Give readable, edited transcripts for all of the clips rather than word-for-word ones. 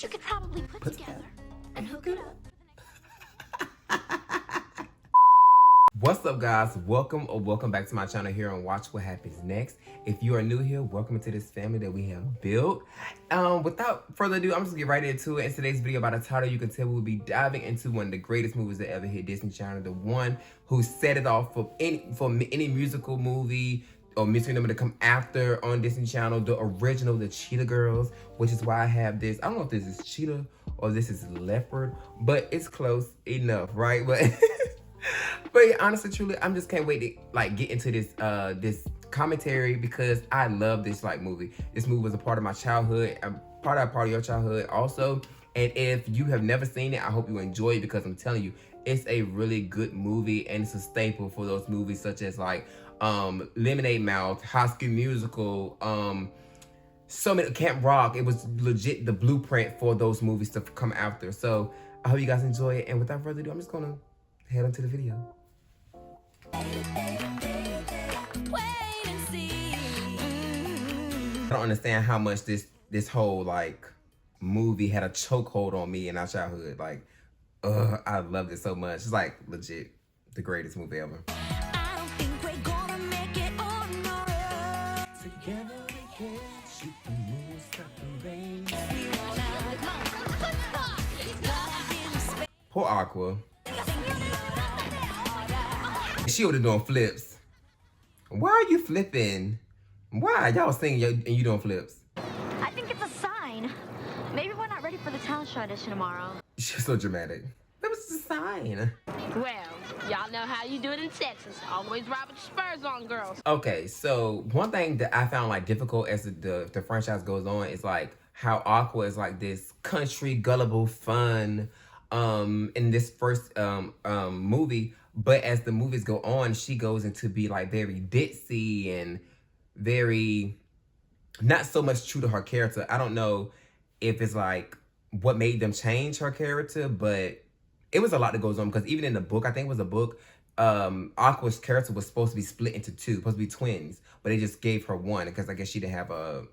that you could probably put together and hook it up. What's up, guys? Welcome back to my channel here on Watch What Happens Next. If you are new here, welcome to this family that we have built. Without further ado, I'm just gonna get right into it. In today's video, by the title, you can tell we'll be diving into one of the greatest movies that ever hit Disney Channel, the one who set it off for any musical movie or musical number to come after on Disney Channel, the original, the Cheetah Girls, which is why I have this. I don't know if this is cheetah or this is leopard, but it's close enough, right? But yeah, honestly, truly, I'm just can't wait to get into this this commentary because I love this movie. This movie was a part of my childhood, part of your childhood also. And if you have never seen it, I hope you enjoy it because I'm telling you, it's a really good movie and it's a staple for those movies such as Lemonade Mouth, High School Musical, so many, Camp Rock. It was legit the blueprint for those movies to come after. So I hope you guys enjoy it. And without further ado, I'm just gonna head on to the video. I don't understand how much this whole movie had a chokehold on me in our childhood. I loved it so much. It's legit the greatest movie ever. I don't think we're gonna make it on our own. Together we can shoot the moon, stop the rain. Poor Aqua. She over there doing flips. Why are you flipping? Why y'all singing and you doing flips? I think it's a sign. Maybe we're not ready for the talent show audition tomorrow. She's so dramatic. That was a sign. Well, y'all know how you do it in Texas. Always ride with your spurs on, girls. Okay, so one thing that I found difficult as the franchise goes on is how Aqua is this country gullible fun in this first movie. But as the movies go on, she goes into be very ditzy and very not so much true to her character. I don't know if it's what made them change her character, but it was a lot that goes on because even in the book, I think it was a book, Aqua's character was supposed to be split into two, supposed to be twins, but they just gave her one because I guess she didn't have a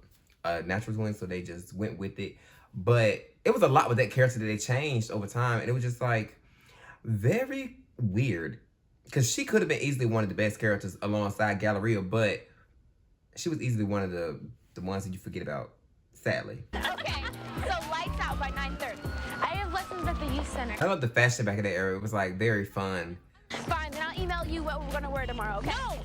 natural twin, so they just went with it. But it was a lot with that character that they changed over time, and it was just very weird because she could have been easily one of the best characters alongside Galleria, but she was easily one of the ones that you forget about, sadly. Okay, so lights out by 9:30. I have lessons at the youth center. I love the fashion back in that era. It was very fun. Fine, then I'll email you what we're gonna wear tomorrow, okay? No,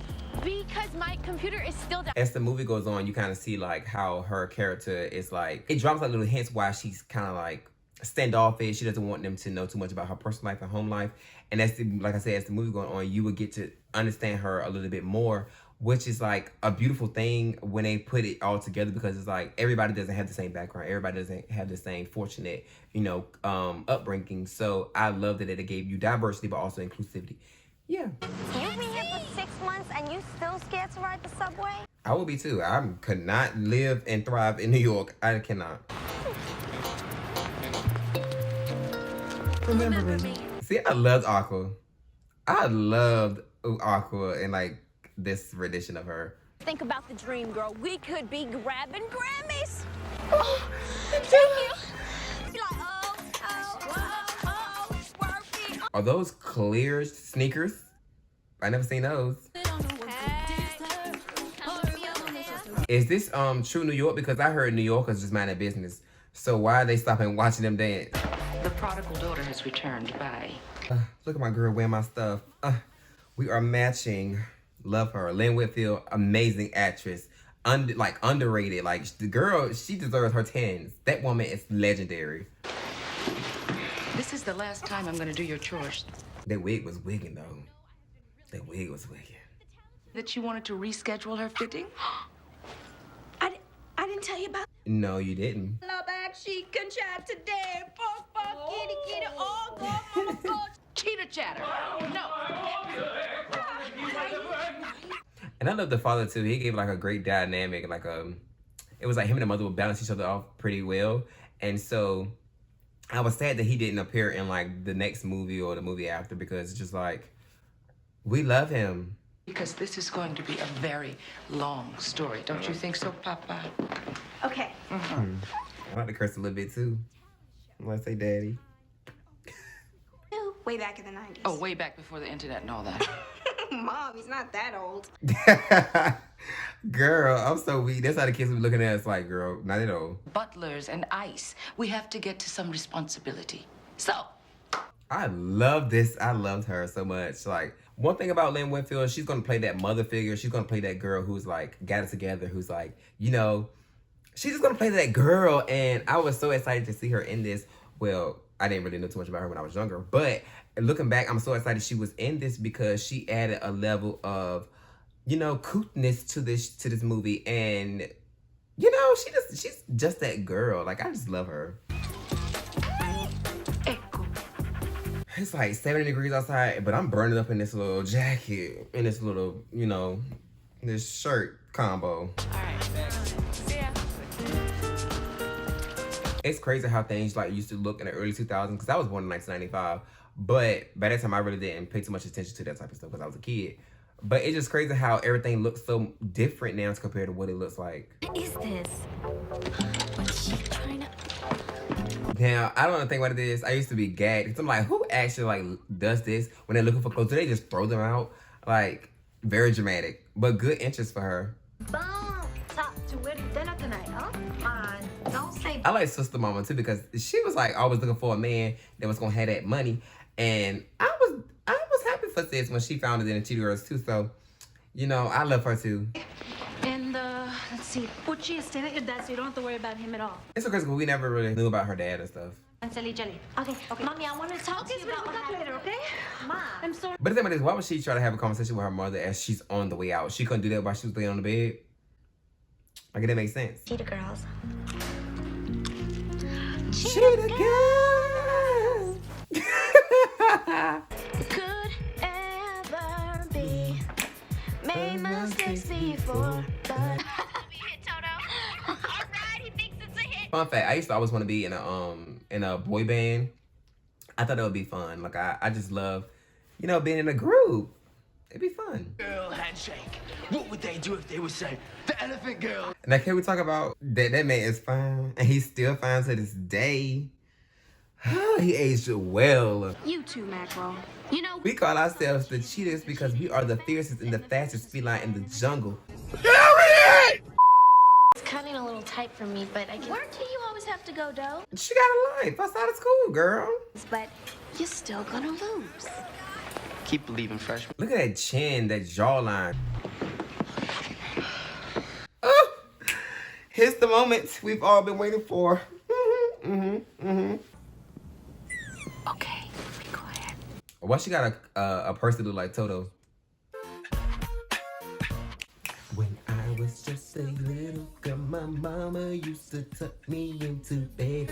because my computer is still down. As the movie goes on, you kind of see how her character is it drops little hints why she's kind of standoffish. She doesn't want them to know too much about her personal life and home life. And that's like I said, as the movie going on, you will get to understand her a little bit more, which is a beautiful thing when they put it all together because it's everybody doesn't have the same background. Everybody doesn't have the same fortunate, upbringing. So I love that it gave you diversity, but also inclusivity. Yeah. You've been here for 6 months and you still scared to ride the subway? I would be too. I could not live and thrive in New York. I cannot. Remember me. See, I loved Aqua. I loved Aqua and this rendition of her. Think about the dream, girl. We could be grabbing Grammys. Oh, thank you. Be Swervy. Are those clear sneakers? I never seen those. Is this true New York? Because I heard New Yorkers just mind their business. So why are they stopping watching them dance? The prodigal daughter has returned. Bye. Look at my girl wearing my stuff. We are matching. Love her. Lynn Whitfield, amazing actress. Underrated. The girl, she deserves her 10s. That woman is legendary. This is the last time I'm going to do your chores. That wig was wigging though. That wig was wigging. That you wanted to reschedule her fitting? I didn't tell you about. No, you didn't. Love back, she can chat today. Fuck, kitty, oh, go. Cheetah chatter. No. And I love the father too. He gave a great dynamic. It was him and the mother would balance each other off pretty well. And so I was sad that he didn't appear in the next movie or the movie after because it's just we love him. Because this is going to be a very long story. Don't you think so, Papa? Okay. I like to curse a little bit too. Let's say daddy. Way back in the 90s. Oh, way back before the internet and all that. Mom, he's not that old. Girl, I'm so weak. That's how the kids be looking at us like, girl, not at all. Butlers and ice. We have to get to some responsibility. So. I love this. I loved her so much. Like, one thing about Lynn Winfield, she's going to play that mother figure. She's going to play that girl who's like, got it together, who's like, you know, she's just going to play that girl. And I was so excited to see her in this. Well, I didn't really know too much about her when I was younger. But looking back, I'm so excited she was in this because she added a level of, you know, couthness to this movie. And, you know, she's just that girl. Like, I just love her. It's like 70 degrees outside, but I'm burning up in this little jacket, in this little, you know, this shirt combo. All right. See ya. It's crazy how things like used to look in the early 2000s, because I was born in 1995. But by that time, I really didn't pay too much attention to that type of stuff because I was a kid. But it's just crazy how everything looks so different now compared to what it looks like. What is this? What's she trying to... Now, I don't know what it is. I used to be gagged. Cause I'm like, who actually like does this when they're looking for clothes? Do they just throw them out? Like, very dramatic, but good interest for her. Boom! Top to win dinner tonight, huh? Come on. Don't say... I like Sister Mama too because she was like always looking for a man that was gonna have that money, and I was happy for sis when she found it in the Cheetah Girls too. So, you know, I love her too. And, let's see. Pucci is staying at your dad, so you don't have to worry about him at all. It's so crazy because we never really knew about her dad and stuff. And Jelly. Okay, Mommy, I want to talk to you about what happened. later, okay? Mom. I'm sorry. But the thing about this, why would she try to have a conversation with her mother as she's on the way out? She couldn't do that while she was laying on the bed. Like, it didn't make sense. Cheetah Girls. Cheetah Girls! Could ever be. Made mistakes before, but... Fun fact, I used to always want to be in a boy band. I thought it would be fun. Like, I just love, you know, being in a group. It'd be fun. Girl handshake. What would they do if they were saying the elephant girl? Now, can we talk about that man is fine? And he's still fine to this day. He aged well. You too, Macro. You know... We call ourselves the Cheetahs because we are the fiercest and the fastest feline in the jungle. It's cutting a little tight for me, but I can... Where do you always have to go, Doe? She got a life outside of school, girl. But you're still gonna lose. Keep believing, freshman. Look at that chin, that jawline. Oh, here's the moment we've all been waiting for. Okay, be quiet. Why she got a purse that look like Toto? When I was just a little girl, my mama used to tuck me into bed.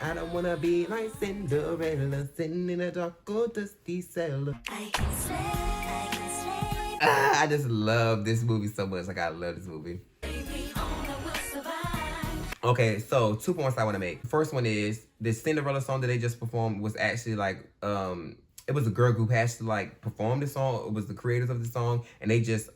I don't wanna be like Cinderella, sitting in a dark old dusty cellar. I just love this movie so much. Like, I love this movie. Okay, so 2 points I want to make. First one is this Cinderella song that they just performed was actually like, it was a girl group actually like performed the song. It was the creators of the song, and they just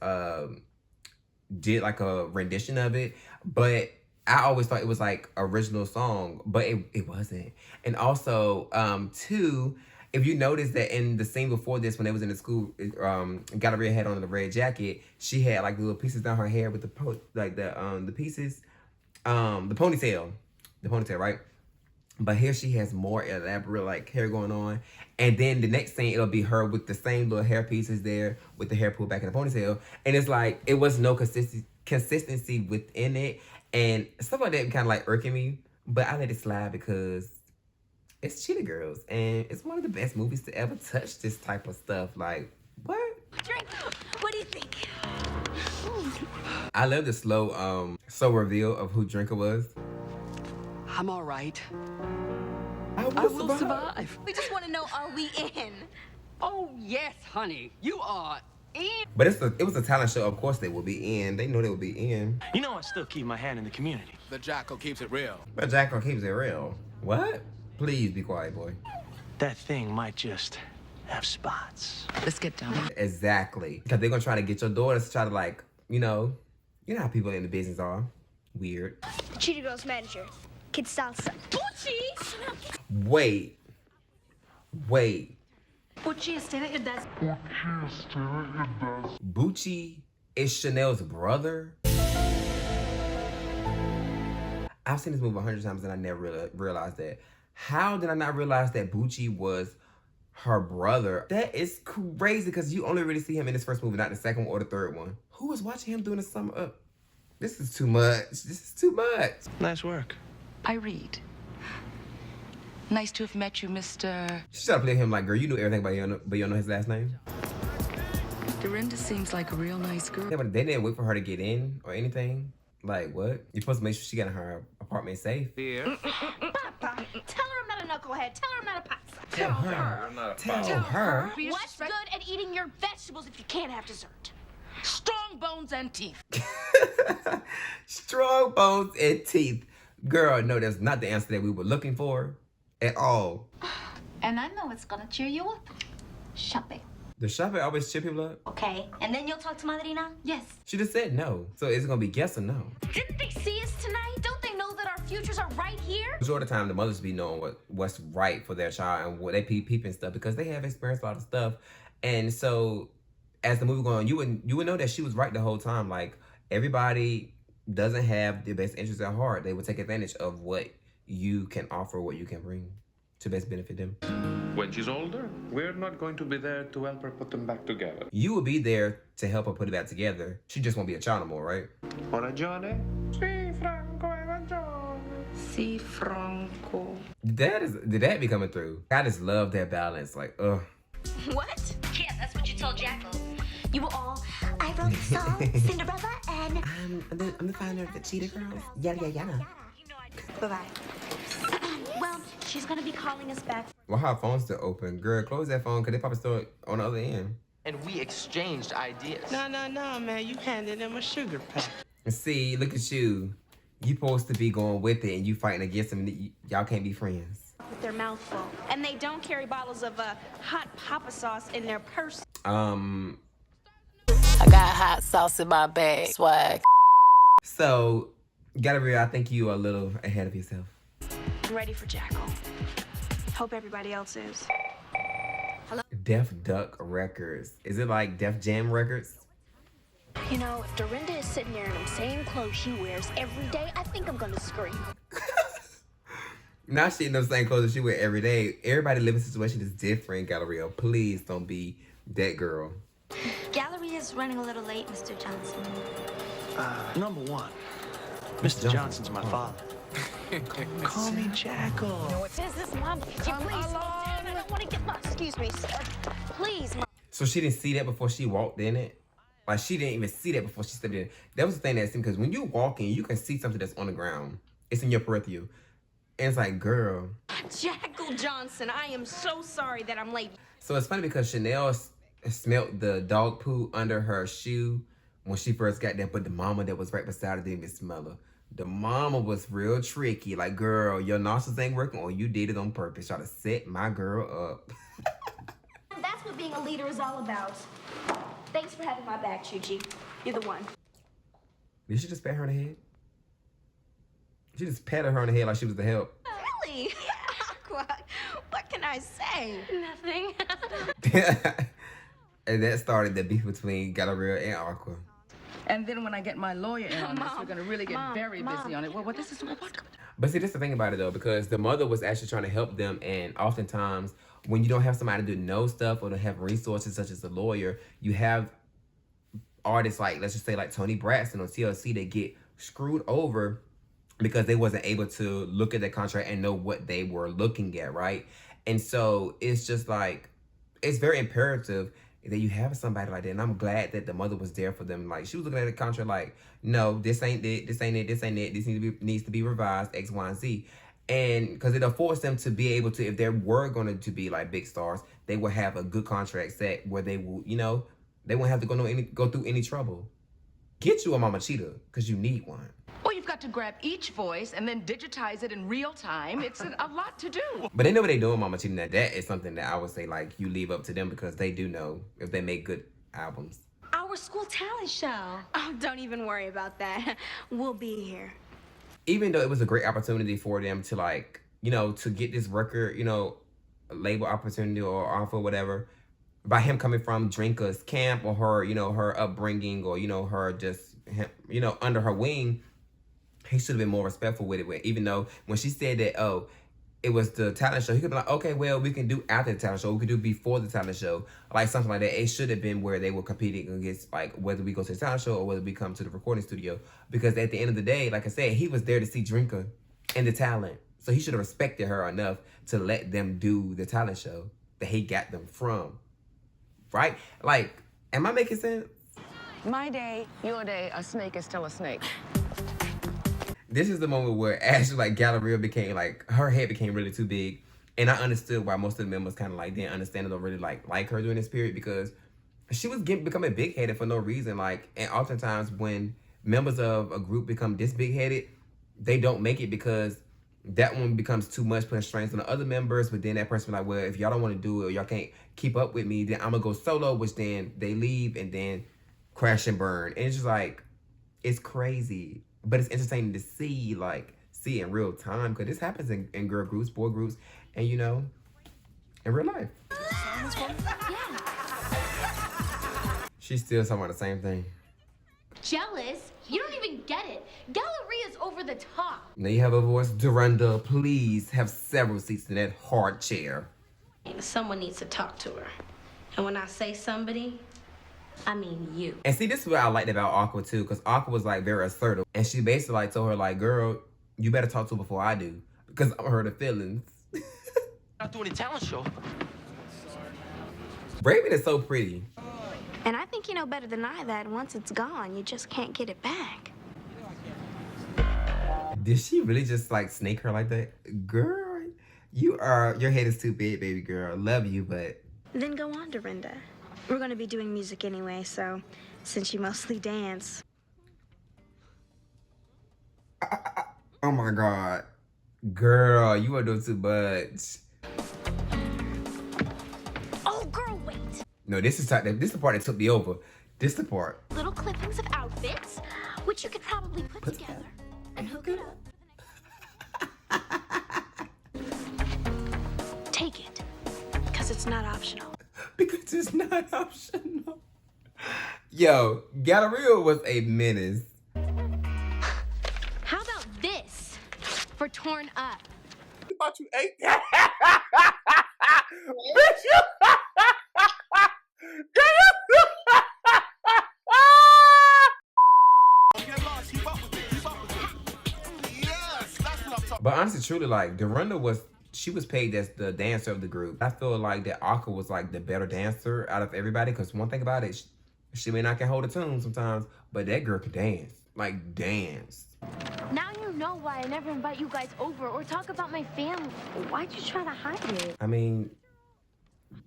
did like a rendition of it. But I always thought it was like original song, but it wasn't. And also, 2, if you notice that in the scene before this, when they was in the school, Galleria had on the red jacket, she had like little pieces down her hair with the pieces. The ponytail, right? But here she has more elaborate like hair going on. And then the next scene, it'll be her with the same little hair pieces there with the hair pulled back in the ponytail. And it's like, it was no consistency within it. And stuff like that kind of like irking me. But I let it slide because it's Cheetah Girls. And it's one of the best movies to ever touch this type of stuff. Like, what? Drink. What do you think? I love the slow reveal of who Drinker was. I'm all right. I will survive. We just want to know, are we in? Oh, yes, honey. You are in. But it was a talent show. Of course they will be in. They know they will be in. You know I still keep my hand in the community. The jackal keeps it real. But Jackal keeps it real. What? Please be quiet, boy. That thing might just have spots. Let's get down. Exactly. Because they're going to try to get your daughters to try to like, you know how people in the business are. Weird. Cheetah Girls manager. Kid Salsa. Wait. Butchie is staying at your desk. Bucci is Chanel's brother? I've seen this movie 100 times and I never realized that. How did I not realize that Bucci was her brother? That is crazy because you only really see him in this first movie, not the second one or the third one. Who was watching him doing the summer up? This is too much. This is too much. Nice work. I read. Nice to have met you, Mr. She tried to play him like, girl, you knew everything but you don't know his last name. Dorinda seems like a real nice girl. Yeah, but they didn't wait for her to get in or anything. Like, what? You're supposed to make sure she got in her apartment safe. Here. Papa, tell her I'm not a knucklehead. Tell her I'm not a pasta. Tell her. What's good at eating your vegetables if you can't have dessert? Strong bones and teeth. Strong bones and teeth. Girl, no, that's not the answer that we were looking for at all. And I know it's gonna cheer you up. Shopping. The shopper always cheer people up? Okay, and then you'll talk to Madrina? Yes. She just said no. So is it gonna be yes or no? Didn't they see us tonight? Don't they know that our futures are right here? Majority of the time, the mothers be knowing what's right for their child and what they peep and stuff because they have experienced a lot of stuff. And so, as the movie going on, you would know that she was right the whole time. Like, everybody doesn't have the best interests at heart. They would take advantage of what you can offer, what you can bring to best benefit them. When she's older, we're not going to be there to help her put them back together. You will be there to help her put it back together. She just won't be a child no more, right? Ho ragione? Si, Franco. Did that be coming through? I just love that balance. Like, ugh. What? Yeah, that's what you told Jacko. You were all, I wrote the song, Cinderella, and... I'm the founder of the Cheetah Girls. Yada, yada, yada. Bye-bye. Well, she's gonna be calling us back. Well, her phone's still open. Girl, close that phone because they probably still on the other end. And we exchanged ideas. No, man. You handed him a sugar pack. See, look at you. You supposed to be going with it and you fighting against them. Y'all can't be friends. With their mouth full. And they don't carry bottles of hot papa sauce in their purse. I got hot sauce in my bag. Swag. So, Galleria, I think you are a little ahead of yourself. I'm ready for Jacko. Hope everybody else is. Def Duck Records. Is it like Def Jam Records? You know, if Dorinda is sitting there in the same clothes she wears every day, I think I'm gonna scream. Now she in those same clothes that she wear every day. Everybody living situation is different, Galleria. Please don't be that girl. Galleria's running a little late, Mr. Johnson. Number one, Mr. Johnson's my father. Call me Jacko. This is Mom. Could you please slow down? I don't want to get lost. Excuse me, sir. Please, Mom. So she didn't see that before she walked in it? Like, she didn't even see that before she stepped in. That was the thing that seemed, because when you're walking, you can see something that's on the ground. It's in your peripheral. And it's like, girl. Jacko Johnson, I am so sorry that I'm late. So it's funny because Chanel smelled the dog poo under her shoe when she first got there, but the mama that was right beside her didn't even smell her. The mama was real tricky. Like, girl, your nostrils ain't working or you did it on purpose. Try to set my girl up. That's what being a leader is all about. Thanks for having my back, Chuchi. You're the one. Did she just pat her on the head? She just patted her on the head like she was the help. Really? Aqua, what can I say? Nothing. And that started the beef between Galleria and Aqua. And then when I get my lawyer in on this, we're going to really get very busy on it. Well, what this is what? But see, that's the thing about it, though, because the mother was actually trying to help them, and oftentimes, when you don't have somebody to know stuff or to have resources such as a lawyer, you have artists like, let's just say, like Tony Braxton or TLC that get screwed over because they wasn't able to look at the contract and know what they were looking at, right? And so it's just like, it's very imperative that you have somebody like that. And I'm glad that the mother was there for them. Like, she was looking at the contract like, no, this ain't it, this ain't it, this ain't it. This needs to be revised, X, Y, and Z. And because it'll force them to be able to, if they were going to be like big stars, they will have a good contract set where they will, you know, they won't have to go through any trouble. Get you a Mama Cheetah, because you need one. Well, you've got to grab each voice and then digitize it in real time. It's a lot to do. But they know what they doing, Mama Cheetah. Now, that is something that I would say, like, you leave up to them because they do know if they make good albums. Our school talent show. Oh, don't even worry about that. We'll be here. even though it was a great opportunity for them to like, you know, to get this record, you know, label opportunity or offer, whatever, by him coming from Drinker's camp or her, you know, her upbringing or, you know, her just, you know, under her wing, he should have been more respectful with it. Even though when she said that, oh, it was the talent show, he could be like, okay, well, we can do after the talent show. We could do before the talent show. Like something like that. It should have been where they were competing against, like, whether we go to the talent show or whether we come to the recording studio. Because at the end of the day, like I said, he was there to see Drinker and the talent. So he should have respected her enough to let them do the talent show that he got them from. Right? Like, am I making sense? My day, your day, a snake is still a snake. This is the moment where Ashley, like, Galleria became, like, her head became really too big. And I understood why most of the members kind of, like, didn't understand it or really, like her during this period, because she was becoming big-headed for no reason. Like, and oftentimes when members of a group become this big-headed, they don't make it because that one becomes too much, putting strains on the other members. But then that person be like, well, if y'all don't want to do it or y'all can't keep up with me, then I'm going to go solo, which then they leave and then crash and burn. And it's just like, it's crazy. But it's entertaining to see, like, see in real time, because this happens in girl groups, boy groups, and, you know, in real life. She's still talking about the same thing. Jealous? You don't even get it. Galleria's over the top. Now you have a voice. Dorinda, please have several seats in that hard chair. Someone needs to talk to her. And when I say somebody, I mean you. And see, this is what I liked about Aqua too, because Aqua was like very assertive. And she basically like told her, like, girl, you better talk to her before I do, because I'm hurt her feelings. Not doing a talent show. Raven is so pretty. And I think you know better than I that once it's gone, you just can't get it back. Did she really just like snake her like that? Girl, your head is too big, baby girl. Love you, but... Then go on, Dorinda. We're going to be doing music anyway, so since you mostly dance. Oh my God. Girl, you are doing too much. Oh, girl, wait. No, this is the part that took me over. This is the part. Little clippings of outfits, which you could probably put together and hook it up. Take it, because it's not optional. Because it's not optional. Yo, Galleria was a menace. How about this for torn up? I thought you ate that. Bitch, you... But honestly, truly, like, Dorinda was paid as the dancer of the group. I feel like that Aqua was like the better dancer out of everybody, because one thing about it, she may not can hold a tune sometimes, but that girl could dance. Like, dance. Now you know why I never invite you guys over or talk about my family. Why'd you try to hide it? I mean,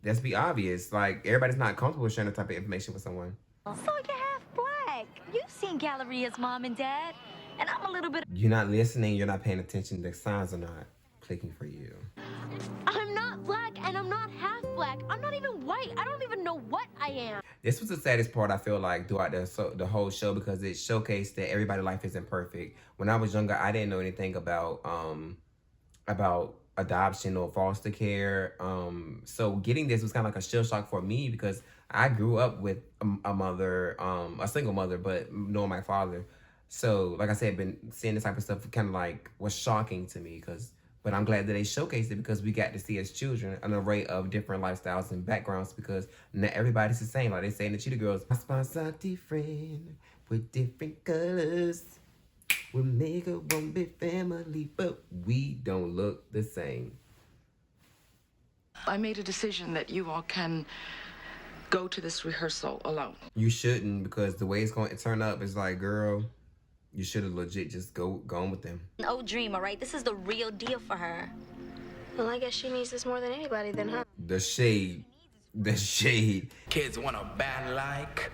let's be obvious. Like, everybody's not comfortable sharing that type of information with someone. So you're half black. You've seen Galleria's mom and dad, and I'm a little bit... You're not listening, you're not paying attention, the signs are not clicking for you. I'm not black and I'm not half black. I'm not even white. I don't even know what I am. This was the saddest part, I feel like, throughout the whole show, because it showcased that everybody's life isn't perfect. When I was younger, I didn't know anything about adoption or foster care. So getting this was kind of like a shell shock for me, because I grew up with a mother, a single mother, but knowing my father. So, like I said, been seeing this type of stuff kind of like was shocking to me, but I'm glad that they showcased it, because we got to see as children an array of different lifestyles and backgrounds, because not everybody's the same. Like they say in the Cheetah Girls, our spots are different with different colors. We make a one big family, but we don't look the same. I made a decision that you all can go to this rehearsal alone. You shouldn't, because the way it's going to turn up is like, girl, you should have legit just gone with them. No dream, all right? This is the real deal for her. Well, I guess she needs this more than anybody then, huh? The shade. The shade. Kids want a band like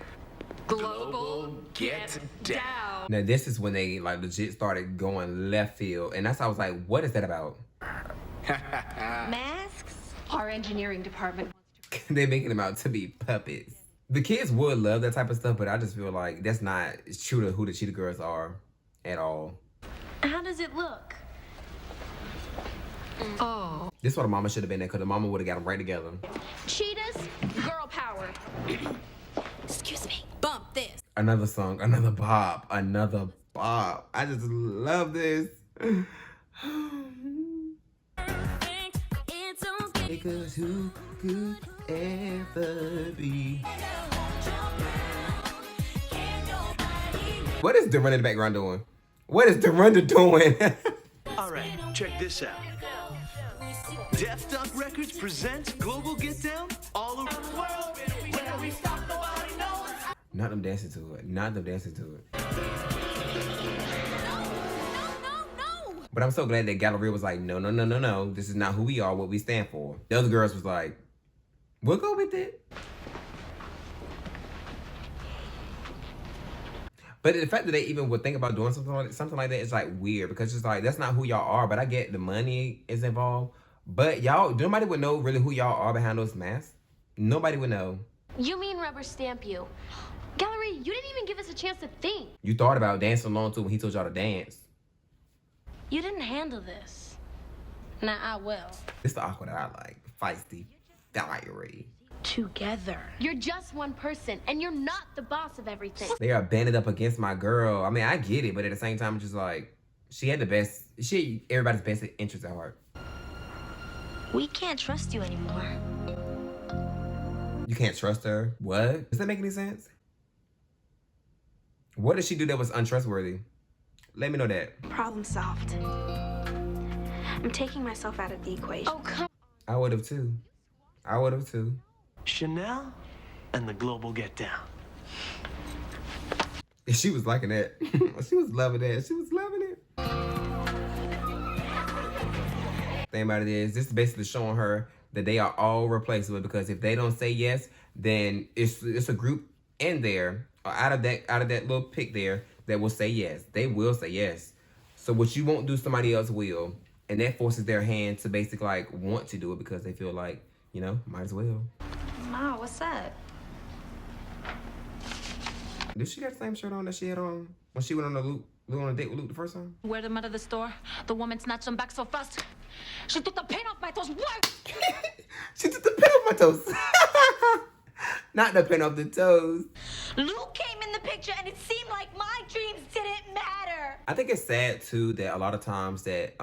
Global Get Down. Now, this is when they, like, legit started going left field. And that's how I was like, what is that about? Masks? Our engineering department. They're making them out to be puppets. The kids would love that type of stuff, but I just feel like that's not true to who the Cheetah Girls are at all. How does it look? Oh. This is what the mama should have been there, because the mama would have got them right together. Cheetahs, girl power. Excuse me. Bump this. Another song, another bop, another bop. I just love this. Because who could ever be? What is Dorinda in the background doing? What is Dorinda doing? All right, check this out. Death Duck Records presents Global Get Down all over the world. Not them dancing to it. Not them dancing to it. But I'm so glad that Galleria was like, no, no, no, no, no. This is not who we are, what we stand for. The other girls was like, we'll go with it. But the fact that they even would think about doing something like that is like weird, because it's like, that's not who y'all are. But I get the money is involved. But y'all, nobody would know really who y'all are behind those masks. Nobody would know. You mean rubber stamp you? Galleria, you didn't even give us a chance to think. You thought about dancing along to when he told y'all to dance. You didn't handle this. Now I will. It's the awkward that I like. Feisty. Diary. Together. You're just one person, and you're not the boss of everything. They are banded up against my girl. I mean, I get it, but at the same time, it's just like, she had everybody's best interest at heart. We can't trust you anymore. You can't trust her? What? Does that make any sense? What did she do that was untrustworthy? Let me know that. Problem solved. I'm taking myself out of the equation. Oh, come I would have too. I would have too. Chanel and the Global Get Down. She was liking that. She was loving that. She was loving it. Thing about it is, this is basically showing her that they are all replaceable, because if they don't say yes, then it's a group in there, or out of that little pick there, that will say yes. They will say yes. So what you won't do, somebody else will. And that forces their hand to basically like want to do it, because they feel like, you know, might as well. Ma, what's up? Did she got the same shirt on that she had on when she went on a date with Luke the first time? Wear them out of the store. The woman snatched them back so fast. She took the paint off my toes. What? She took the pin off my toes. Not the pin off the toes. Luke came in the picture and it seemed like my dreams didn't matter. I think it's sad too that a lot of times that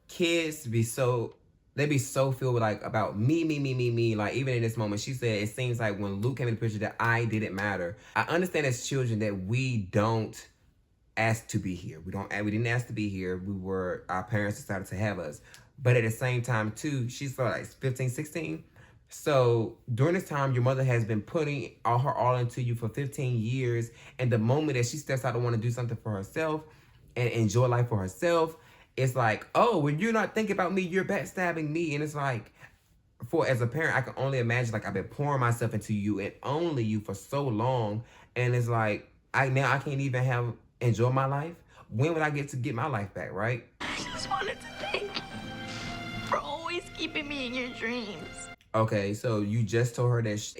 kids be so filled with like about me. Like even in this moment, she said it seems like when Luke came in the picture that I didn't matter. I understand as children that we don't ask to be here. We didn't ask to be here. Our parents decided to have us. But at the same time too, she's like 15, 16. So during this time, your mother has been putting her all into you for 15 years. And the moment that she steps out to want to do something for herself and enjoy life for herself, it's like, oh, when you're not thinking about me, you're backstabbing me. And it's like, as a parent, I can only imagine, like, I've been pouring myself into you and only you for so long. And it's like, I can't even enjoy my life. When would I get to get my life back, right? I just wanted to thank you for always keeping me in your dreams. Okay, so you just told her that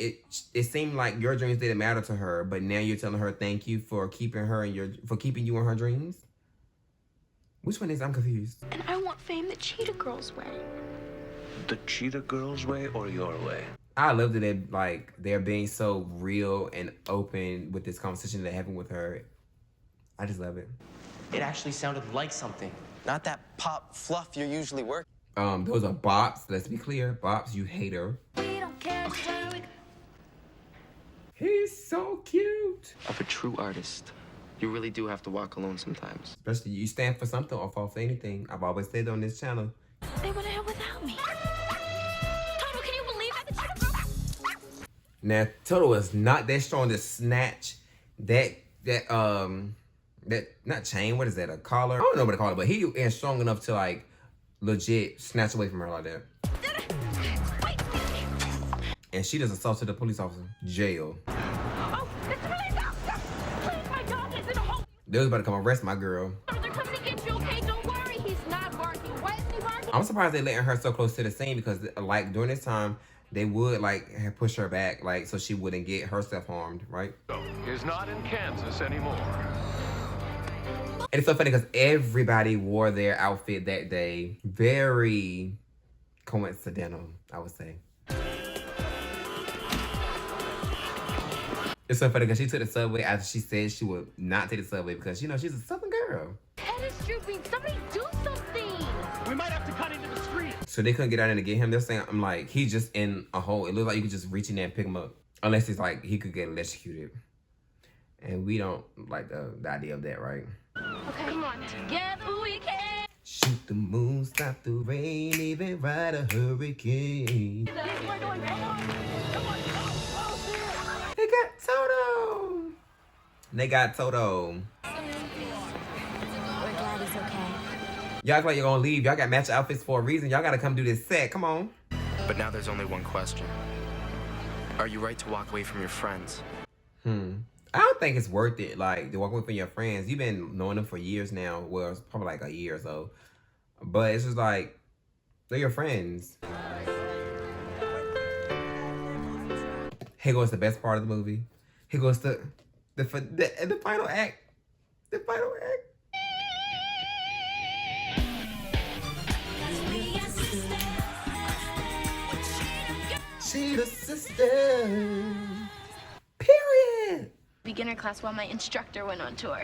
it seemed like your dreams didn't matter to her, but now you're telling her thank you for keeping you in her dreams? Which one is? I'm confused. And I want fame the Cheetah Girls way. The Cheetah Girls way or your way? I love that they're being so real and open with this conversation they're having with her. I just love it. It actually sounded like something, not that pop fluff you're usually working. Those are bops. Let's be clear, bops. You hate her. We don't care. He's so cute. Of a true artist, you really do have to walk alone sometimes. Especially you stand for something or fall for anything. I've always said on this channel. They went out without me. Toto, can you believe that? The Cheetah Girls? Now, Toto was not that strong to snatch that not chain. What is that? A collar? I don't know what to call it, but he is strong enough to like legit snatch away from her like that. And she just assaulted the police officer. Jail. Oh, Mr. Police Officer! Please, my dog is in a hole. They was about to come arrest my girl. They're coming to get you, okay? Don't worry. He's not barking. Why is he barking? I'm surprised they letting her so close to the scene, because like during this time, they would like have pushed her back, like so she wouldn't get herself harmed, right? Is not in Kansas anymore. And it's so funny because everybody wore their outfit that day. Very coincidental, I would say. It's so funny because she took the subway after she said she would not take the subway because, you know, she's a Southern girl. Head is drooping. Somebody do something. We might have to cut into the street. So they couldn't get out there to get him. They're saying, I'm like, he's just in a hole. It looks like you could just reach in there and pick him up. Unless it's like he could get electrocuted. And we don't like the idea of that, right? Okay, come on. Together we can. Shoot the moon, stop the rain, even ride a hurricane. Yes, we're going. Come on. Come on. They got Toto. They got Toto. We're glad he's okay. Y'all act like you're gonna leave. Y'all got match outfits for a reason. Y'all gotta come do this set. Come on. But now there's only one question. Are you right to walk away from your friends? I don't think it's worth it, like, to walk away from your friends. You've been knowing them for years now. Well, it's probably like a year or so. But it's just like, they're your friends. Here goes the best part of the movie. Here goes the final act. The final act. Cheetah Sisters. Period. Beginner class while my instructor went on tour.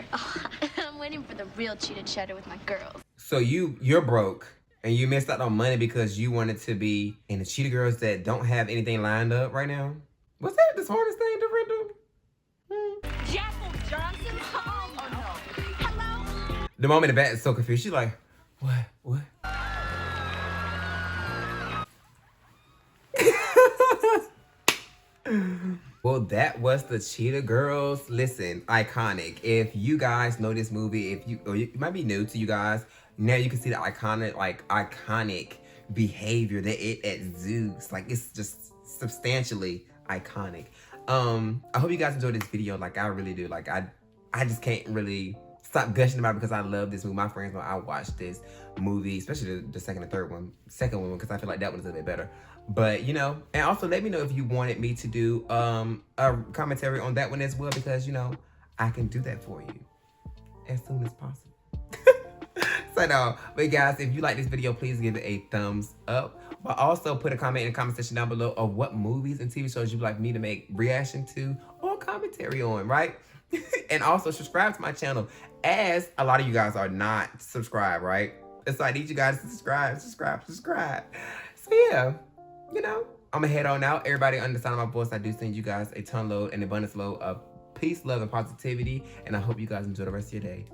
I'm waiting for the real cheetah cheddar with my girls. So you're broke and you missed out on money because you wanted to be in the Cheetah Girls that don't have anything lined up right now? Was that the hardest thing to render? Jackal Johnson? Oh no. Hello? The moment the bat is so confused, she's like, what? Well, that was the Cheetah Girls. Listen, iconic. If you guys know this movie, it might be new to you guys, now you can see the iconic behavior that it exudes. Like, it's just substantially iconic. I hope you guys enjoyed this video like I really do. Like, I just can't really stop gushing about it because I love this movie. My friends know I watched this movie, especially the second and third one. Second one, because I feel like that one's a bit better. But, you know, and also let me know if you wanted me to do a commentary on that one as well, because, you know, I can do that for you as soon as possible. So, no, but guys, if you like this video, please give it a thumbs up. But also put a comment in the comment section down below of what movies and TV shows you'd like me to make reaction to or commentary on, right? And also subscribe to my channel, as a lot of you guys are not subscribed, right? So I need you guys to subscribe. So yeah, you know, I'm gonna head on out. Everybody on the sound of my voice, I do send you guys a ton load, an abundance load of peace, love, and positivity. And I hope you guys enjoy the rest of your day.